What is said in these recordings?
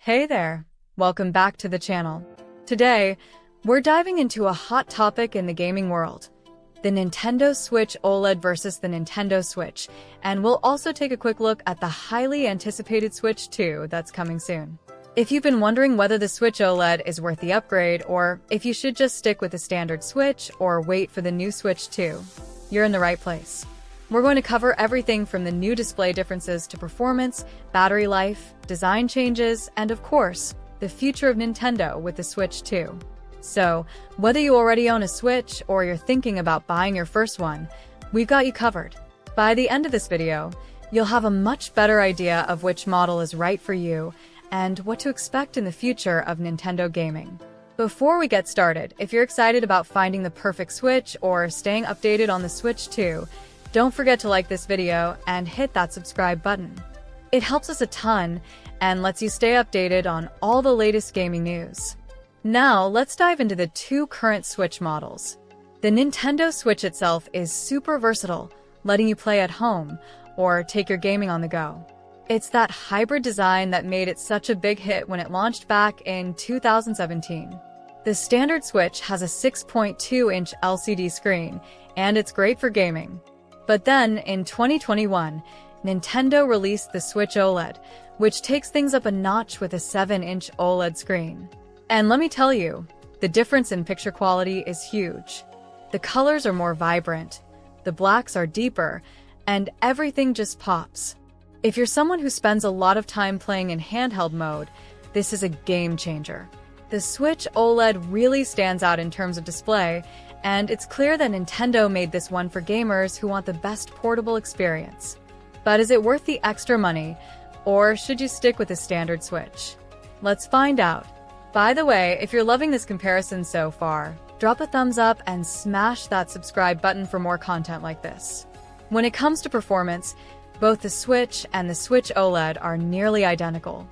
Hey there, welcome back to the channel. Today, we're diving into a hot topic in the gaming world, the Nintendo Switch OLED versus the Nintendo Switch, and we'll also take a quick look at the highly anticipated Switch 2 that's coming soon. If you've been wondering whether the Switch OLED is worth the upgrade, or if you should just stick with the standard Switch or wait for the new Switch 2, you're in the right place. We're going to cover everything from the new display differences to performance, battery life, design changes, and of course, the future of Nintendo with the Switch 2. So, whether you already own a Switch or you're thinking about buying your first one, we've got you covered. By the end of this video, you'll have a much better idea of which model is right for you and what to expect in the future of Nintendo gaming. Before we get started, if you're excited about finding the perfect Switch or staying updated on the Switch 2, don't forget to like this video and hit that subscribe button. It helps us a ton and lets you stay updated on all the latest gaming news. Now, let's dive into the two current Switch models. The Nintendo Switch itself is super versatile, letting you play at home or take your gaming on the go. It's that hybrid design that made it such a big hit when it launched back in 2017. The standard Switch has a 6.2-inch LCD screen, and it's great for gaming. But then, in 2021, Nintendo released the Switch OLED, which takes things up a notch with a 7-inch OLED screen. And let me tell you, the difference in picture quality is huge. The colors are more vibrant, the blacks are deeper, and everything just pops. If you're someone who spends a lot of time playing in handheld mode, this is a game changer. The Switch OLED really stands out in terms of display, and it's clear that Nintendo made this one for gamers who want the best portable experience. But is it worth the extra money, or should you stick with the standard Switch? Let's find out. By the way, if you're loving this comparison so far, drop a thumbs up and smash that subscribe button for more content like this. When it comes to performance, both the Switch and the Switch OLED are nearly identical.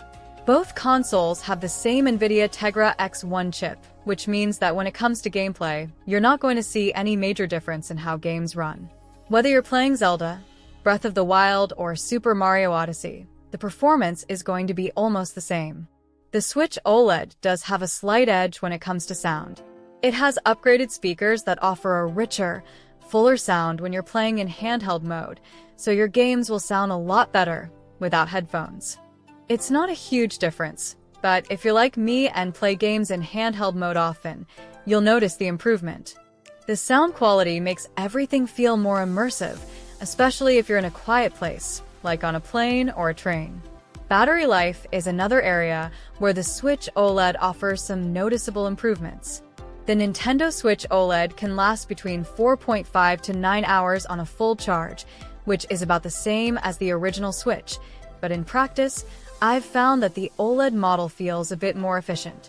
Both consoles have the same NVIDIA Tegra X1 chip, which means that when it comes to gameplay, you're not going to see any major difference in how games run. Whether you're playing Zelda, Breath of the Wild, or Super Mario Odyssey, the performance is going to be almost the same. The Switch OLED does have a slight edge when it comes to sound. It has upgraded speakers that offer a richer, fuller sound when you're playing in handheld mode, so your games will sound a lot better without headphones. It's not a huge difference, but if you're like me and play games in handheld mode often, you'll notice the improvement. The sound quality makes everything feel more immersive, especially if you're in a quiet place, like on a plane or a train. Battery life is another area where the Switch OLED offers some noticeable improvements. The Nintendo Switch OLED can last between 4.5 to 9 hours on a full charge, which is about the same as the original Switch, but in practice, I've found that the OLED model feels a bit more efficient.